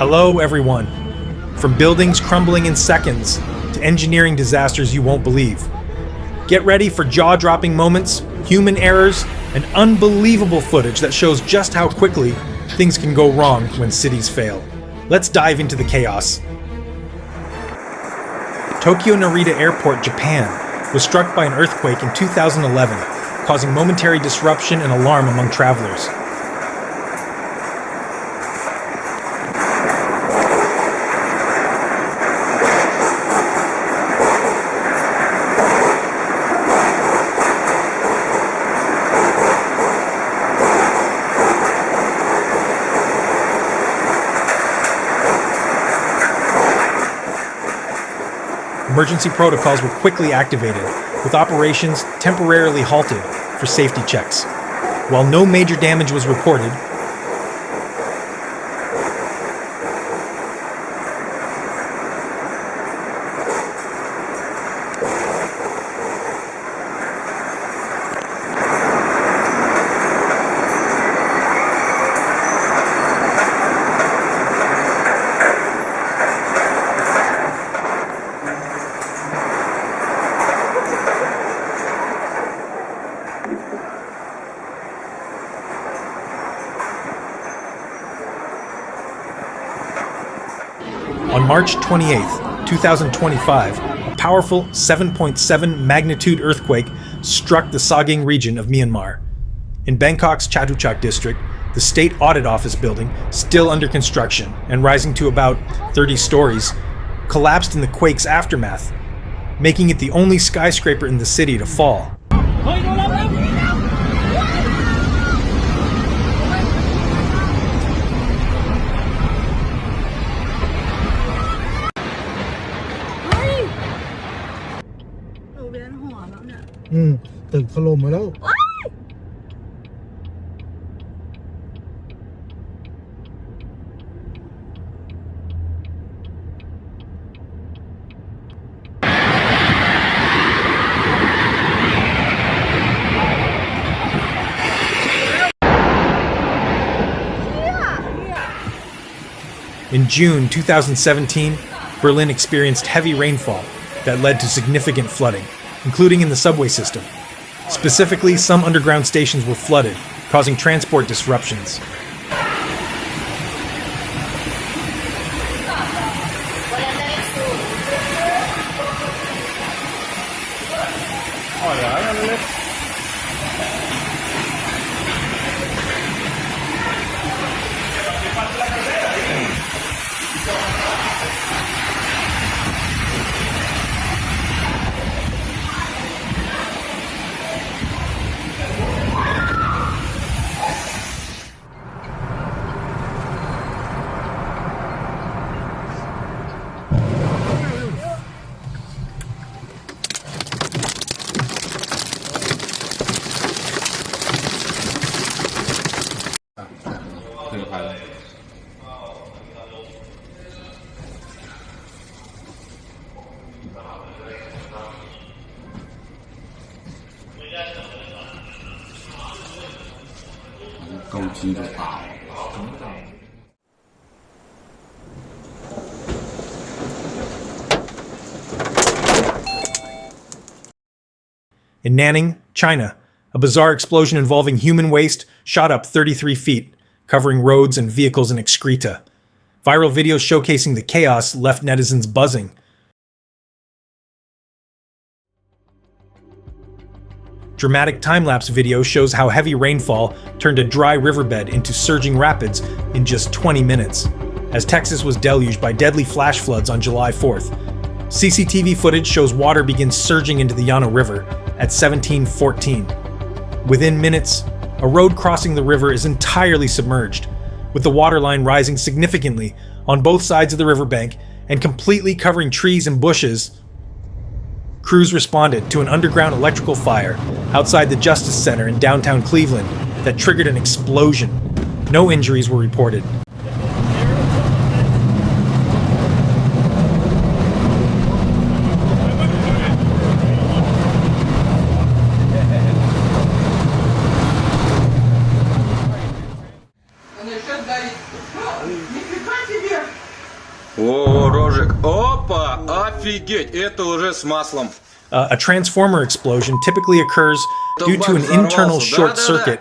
Hello, everyone. From buildings crumbling in seconds to engineering disasters you won't believe. Get ready for jaw-dropping moments, human errors, and unbelievable footage that shows just how quickly things can go wrong when cities fail. Let's dive into the chaos. Tokyo Narita Airport, Japan, was struck by an earthquake in 2011, causing momentary disruption and alarm among travelers. Emergency protocols were quickly activated, with operations temporarily halted for safety checks. While no major damage was reported, on March 28, 2025, a powerful 7.7 magnitude earthquake struck the Sagaing region of Myanmar. In Bangkok's Chatuchak district, the State Audit Office building, still under construction and rising to about 30 stories, collapsed in the quake's aftermath, making it the only skyscraper in the city to fall. In June 2017, Berlin experienced heavy rainfall that led to significant flooding, including in the subway system. Specifically, some underground stations were flooded, causing transport disruptions. In Nanning, China, a bizarre explosion involving human waste shot up 33 feet, covering roads and vehicles in excreta. Viral videos showcasing the chaos left netizens buzzing. Dramatic time-lapse video shows how heavy rainfall turned a dry riverbed into surging rapids in just 20 minutes, as Texas was deluged by deadly flash floods on July 4th. CCTV footage shows water begin surging into the Yano River at 17:14. Within minutes, a road crossing the river is entirely submerged, with the waterline rising significantly on both sides of the riverbank and completely covering trees and bushes. Crews responded to an underground electrical fire outside the Justice Center in downtown Cleveland that triggered an explosion. No injuries were reported. Нифига себе! О, Рожик. Опа! Офигеть! Это уже с маслом. A transformer explosion typically occurs due to an internal short circuit,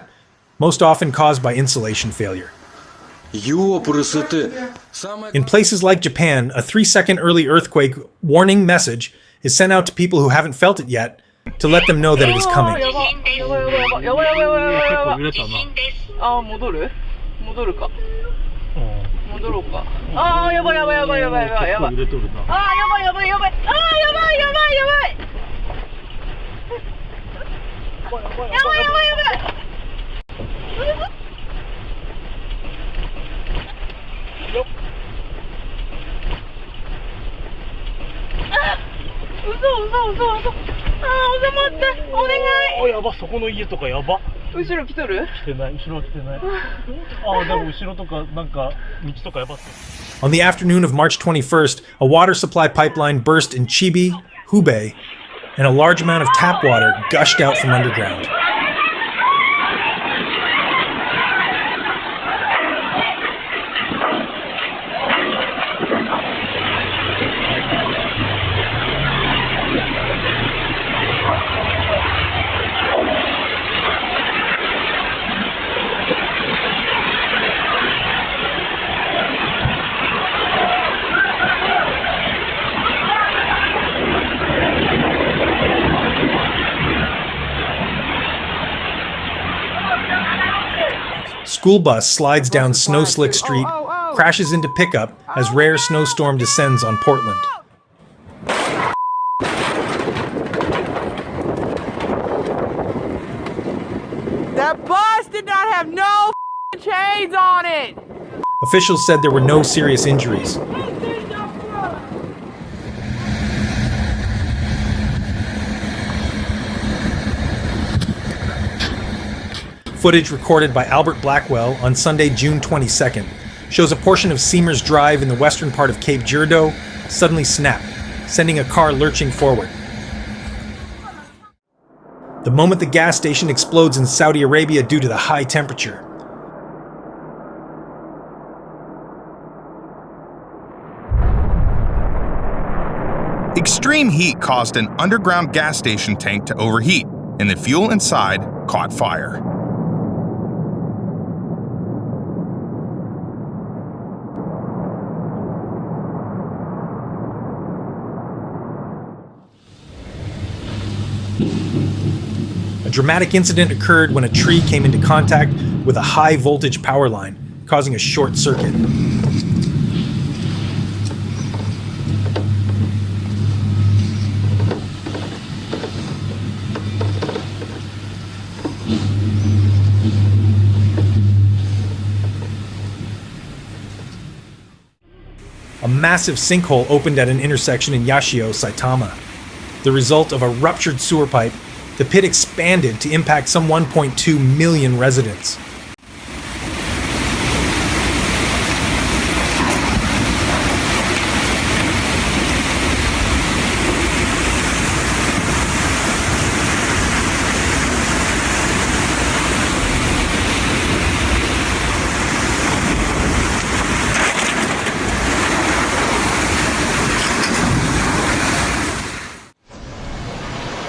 most often caused by insulation failure. In places like Japan, a 3-second early earthquake warning message is sent out to people who haven't felt it yet to let them know that it is coming. On the afternoon of March 21st, a water supply pipeline burst in Chibi, Hubei, and a large amount of tap water gushed out from underground. School bus slides down Snow-Slick Street, crashes into pickup as rare snowstorm descends on Portland. That bus did not have no chains on it! Officials said there were no serious injuries. Footage recorded by Albert Blackwell on Sunday, June 22nd, shows a portion of Seamers Drive in the western part of Cape Girardeau suddenly snap, sending a car lurching forward. The moment the gas station explodes in Saudi Arabia due to the high temperature. Extreme heat caused an underground gas station tank to overheat, and the fuel inside caught fire. A dramatic incident occurred when a tree came into contact with a high voltage power line, causing a short circuit. A massive sinkhole opened at an intersection in Yashio, Saitama. The result of a ruptured sewer pipe, the pit expanded to impact some 1.2 million residents.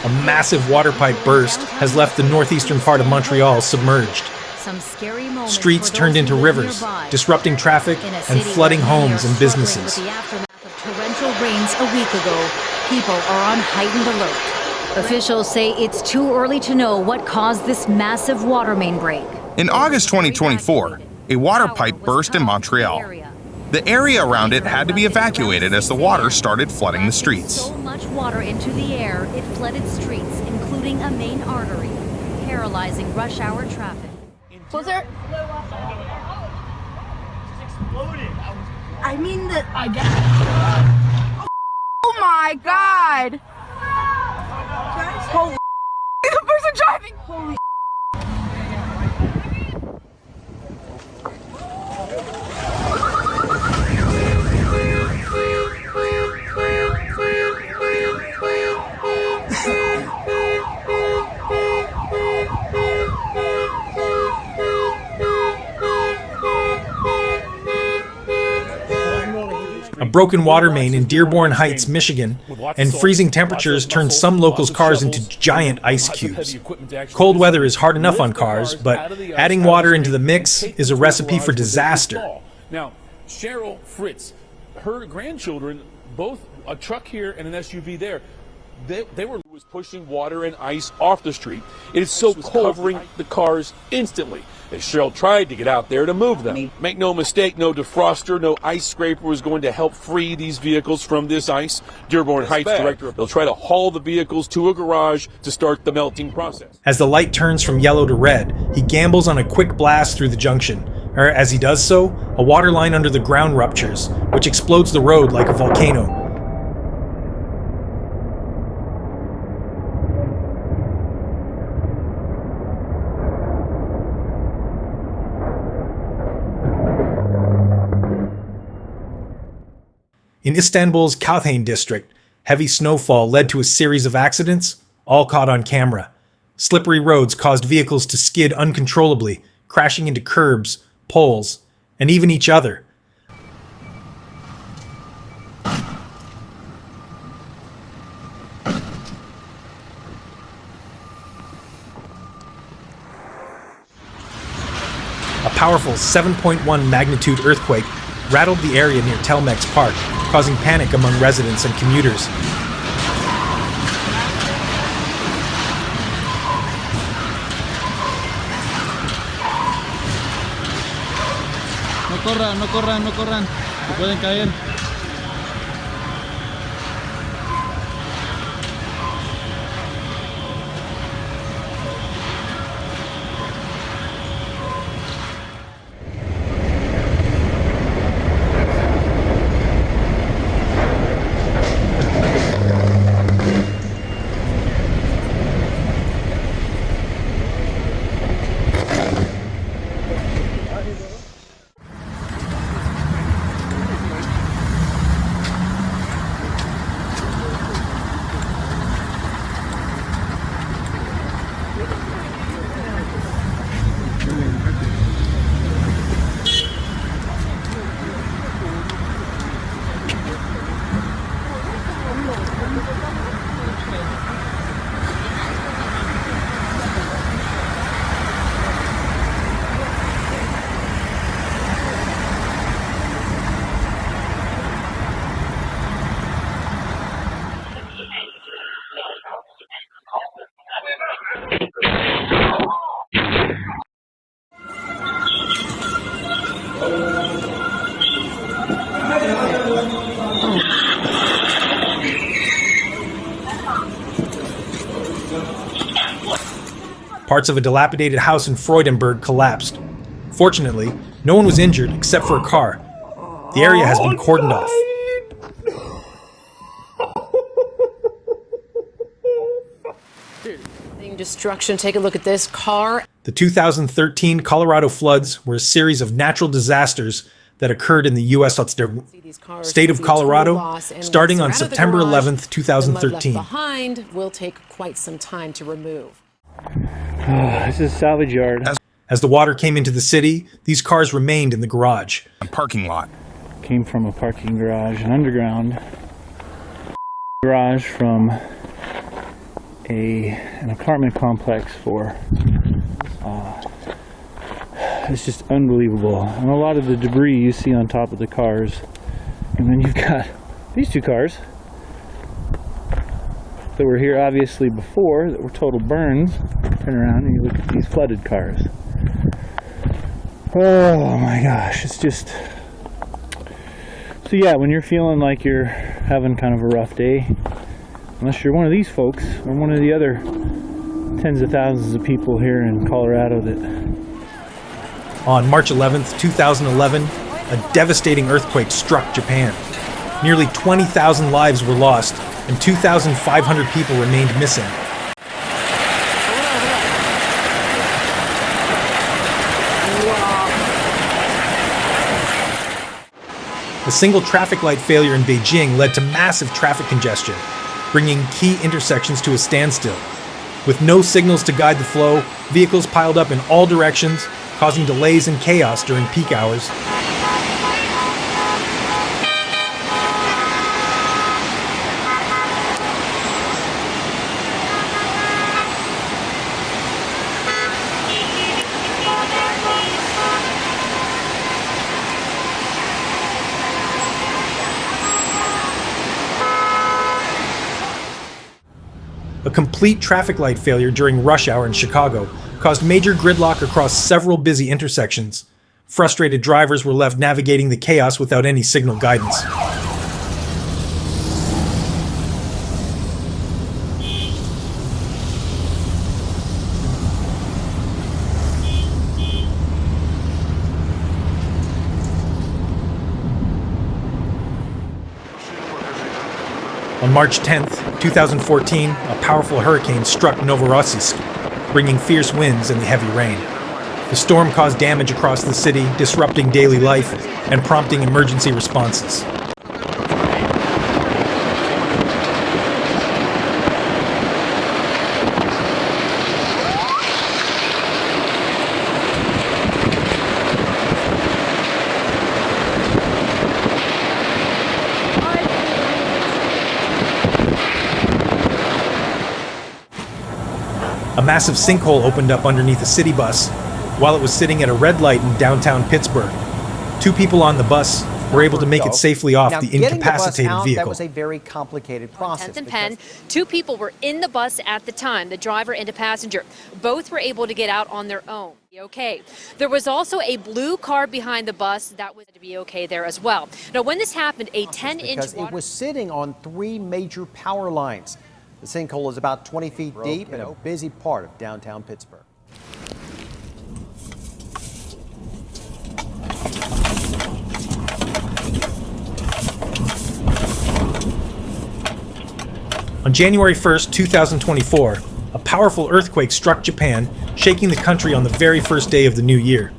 A massive water pipe burst has left the northeastern part of Montreal submerged. Streets turned into rivers, disrupting traffic and flooding homes and businesses. The aftermath of torrential rains a week ago, people are on heightened alert. Officials say it's too early to know what caused this massive water main break. In August 2024, a water pipe burst in Montreal. The area around it had to be evacuated as the water started flooding the streets. So much water into the air, it flooded streets, including a main artery, paralyzing rush hour traffic. Closer. I mean the. Oh my god! Holy the person driving! Holy A broken water main in Dearborn Heights, Michigan, and freezing temperatures turned some locals' cars into giant ice cubes. Cold weather is hard enough on cars, but adding water into the mix is a recipe for disaster. Now, Cheryl Fritz, her grandchildren, both a truck here and an SUV there, they were pushing water and ice off the street. It is so covering the cars instantly. As Cheryl tried to get out there to move them. Make no mistake, no defroster, no ice scraper was going to help free these vehicles from this ice. Dearborn Heights director, they'll try to haul the vehicles to a garage to start the melting process. As the light turns from yellow to red, he gambles on a quick blast through the junction. As he does so, a water line under the ground ruptures, which explodes the road like a volcano. In Istanbul's Kauthen district, heavy snowfall led to a series of accidents, all caught on camera. Slippery roads caused vehicles to skid uncontrollably, crashing into curbs, poles, and even each other. A powerful 7.1 magnitude earthquake rattled the area near Telmex Park, causing panic among residents and commuters. No corran, se pueden caer. Parts of a dilapidated house in Freudenberg collapsed. Fortunately, no one was injured except for a car. The area has been cordoned off. Destruction. Take a look at this car. The 2013 Colorado floods were a series of natural disasters that occurred in the U.S. state of Colorado, starting on September 11th, 2013. Behind will take quite some time to remove. This is a salvage yard. As the water came into the city, these cars remained in the garage. Parking lot. Came from a parking garage, an underground garage from an apartment complex for it's just unbelievable. And a lot of the debris you see on top of the cars. And then you've got these two cars that were here obviously before that were total burns. Turn around and you look at these flooded cars. Oh my gosh, it's just... So yeah, when you're feeling like you're having kind of a rough day, unless you're one of these folks or one of the other tens of thousands of people here in Colorado that... On March 11th, 2011, a devastating earthquake struck Japan. Nearly 20,000 lives were lost and 2,500 people remained missing. A single traffic light failure in Beijing led to massive traffic congestion, bringing key intersections to a standstill. With no signals to guide the flow, vehicles piled up in all directions, causing delays and chaos during peak hours. A complete traffic light failure during rush hour in Chicago caused major gridlock across several busy intersections. Frustrated drivers were left navigating the chaos without any signal guidance. On March 10th, 2014, a powerful hurricane struck Novorossiysk, bringing fierce winds and heavy rain. The storm caused damage across the city, disrupting daily life and prompting emergency responses. A massive sinkhole opened up underneath a city bus while it was sitting at a red light in downtown Pittsburgh. 2 people on the bus were able to make it safely off the incapacitated vehicle. That was a very complicated process. 10th and Penn, 2 people were in the bus at the time, the driver and a passenger. Both were able to get out on their own. Okay. There was also a blue car behind the bus that was to be okay there as well. Now, when this happened, a 10-inch because it was sitting on 3 major power lines. The sinkhole is about 20 feet deep in a busy part of downtown Pittsburgh. On January 1st, 2024, a powerful earthquake struck Japan, shaking the country on the very first day of the new year.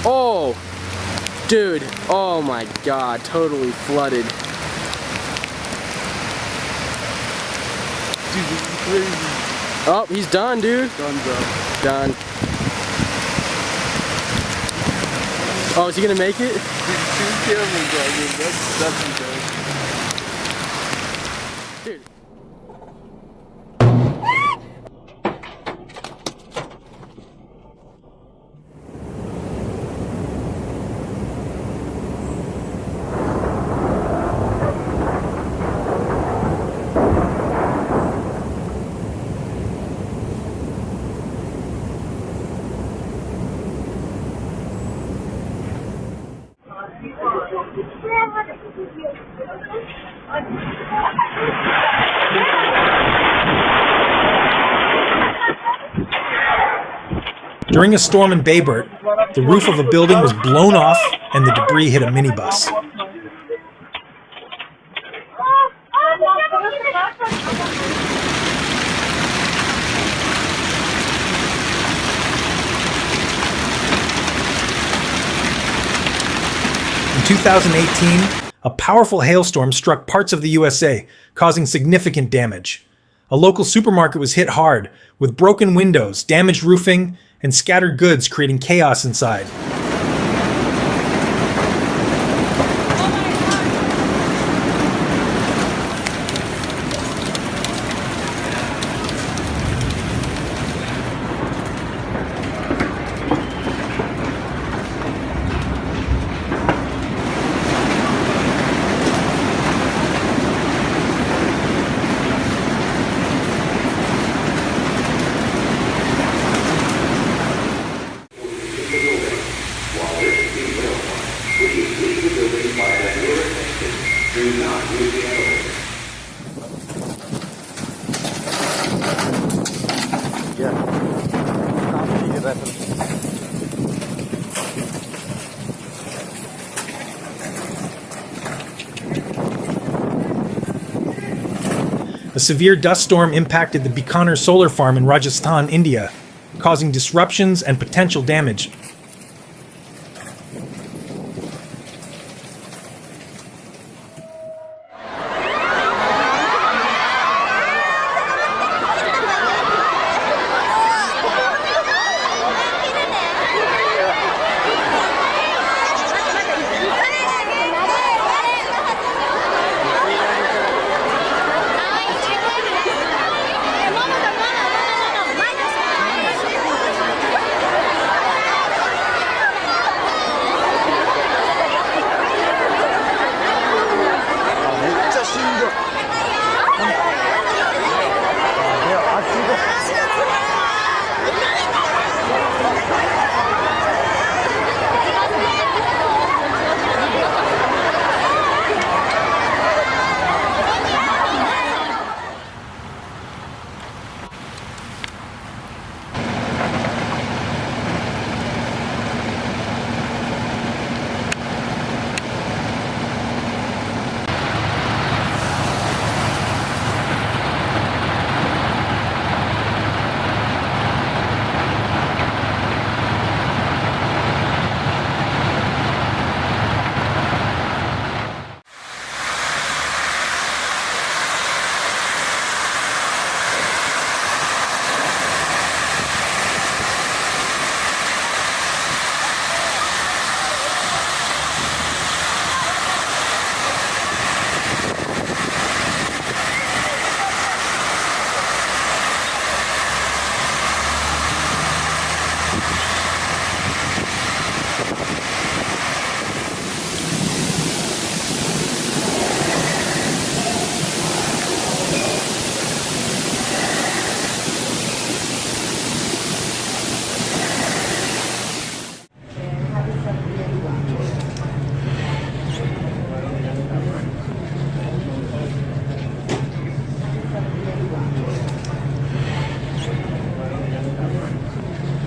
Oh, dude, oh my god, totally flooded. Dude, this is crazy. Oh, he's done, dude. Done, bro. Done. Oh, is he gonna make it? Dude, 2 cameras, bro. Dude, that's insane. Dude. During a storm in Bayburt, the roof of a building was blown off and the debris hit a minibus. In 2018, a powerful hailstorm struck parts of the USA, causing significant damage. A local supermarket was hit hard, with broken windows, damaged roofing, and scattered goods creating chaos inside. A severe dust storm impacted the Bikaner solar farm in Rajasthan, India, causing disruptions and potential damage.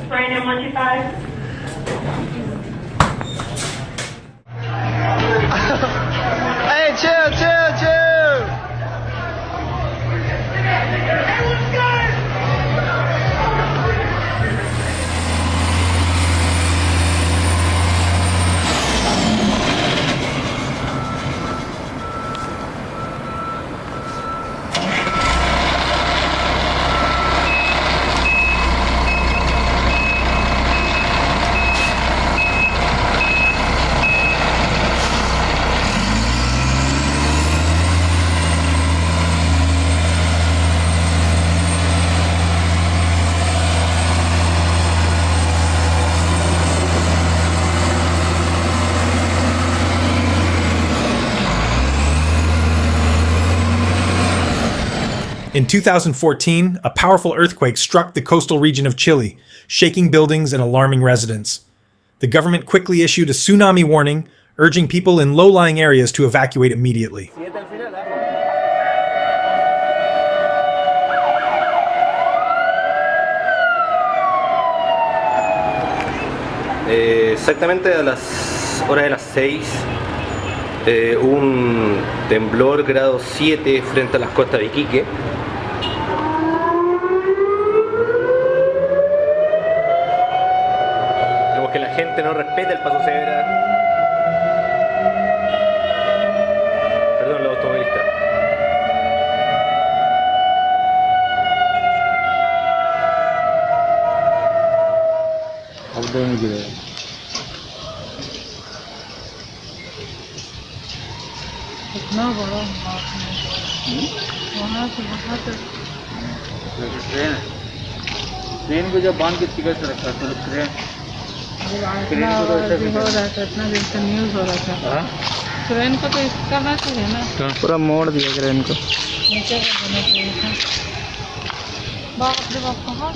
Brandon 125. Hey, chill, chill, chill. Hey, what's good? In 2014, a powerful earthquake struck the coastal region of Chile, shaking buildings and alarming residents. The government quickly issued a tsunami warning, urging people in low-lying areas to evacuate immediately. Exactamente a las horas de las 6 hubo un temblor grado 7 frente a las costas de Iquique. Vemos que la gente no respeta el paso cebra. Perdón, los automovilistas. इतना बड़ा बात नहीं वहाँ से train train को जब बांध के टिकट से रखा तो ट्रेन इतना हो रहा था इतना दिन से न्यूज़ हो रहा था ट्रेन को तो इसका करना चाहिए ना पूरा मोड़ दिया ट्रेन को नीचे कर देना चाहिए था बाप रे बाप कहाँ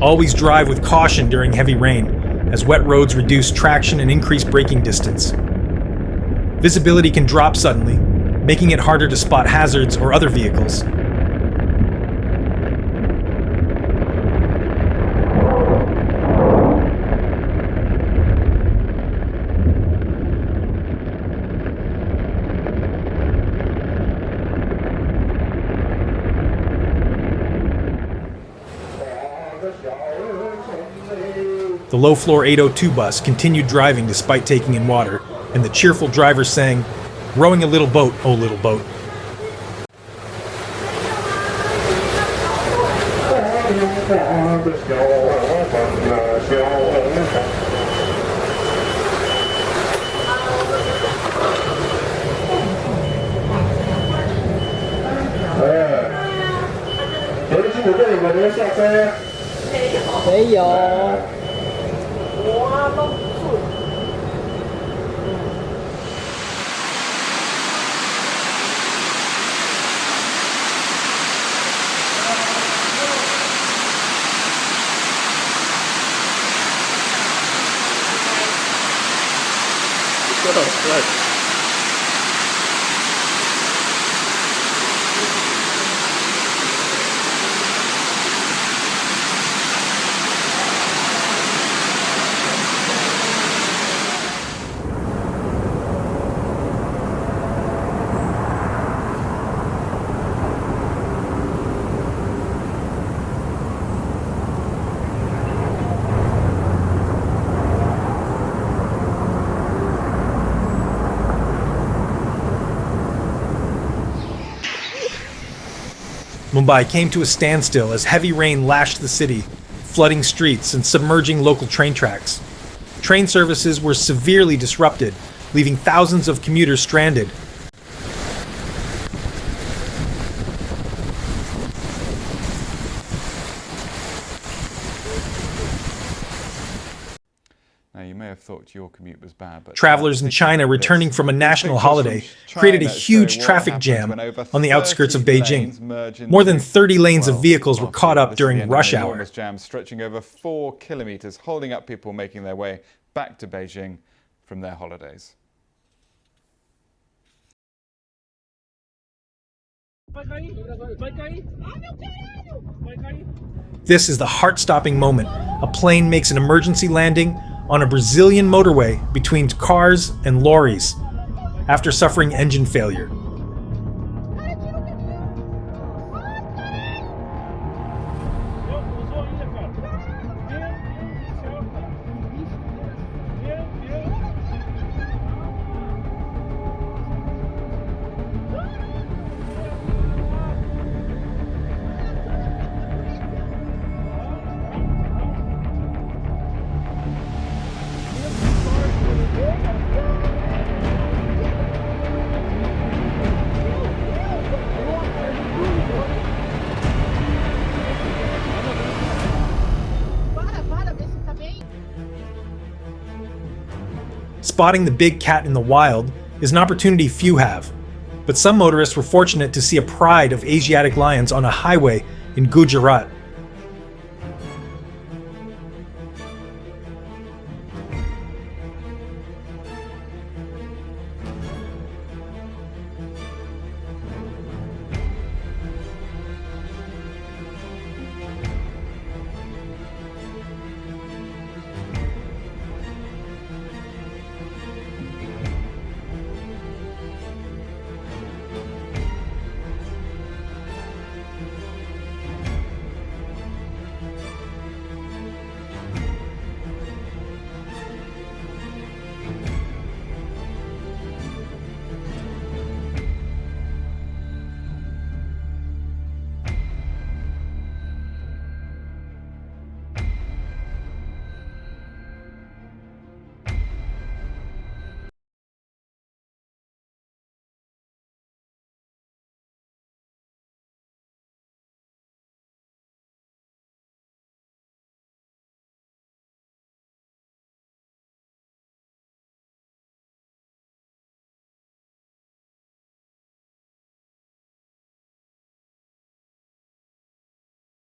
Always drive with caution during heavy rain, as wet roads reduce traction and increase braking distance. Visibility can drop suddenly, making it harder to spot hazards or other vehicles. The low-floor 802 bus continued driving despite taking in water, and the cheerful driver sang, "Rowing a little boat, oh little boat." Mumbai came to a standstill as heavy rain lashed the city, flooding streets and submerging local train tracks. Train services were severely disrupted, leaving thousands of commuters stranded. Now, you may have thought your commute was bad, but travelers in China returning from a national holiday created a huge traffic jam on the outskirts of Beijing. More than 30 lanes of vehicles were caught up during rush hour. Enormous jam stretching over 4 kilometers, holding up people making their way back to Beijing from their holidays. This is the heart-stopping moment. A plane makes an emergency landing on a Brazilian motorway between cars and lorries after suffering engine failure. Spotting the big cat in the wild is an opportunity few have, but some motorists were fortunate to see a pride of Asiatic lions on a highway in Gujarat.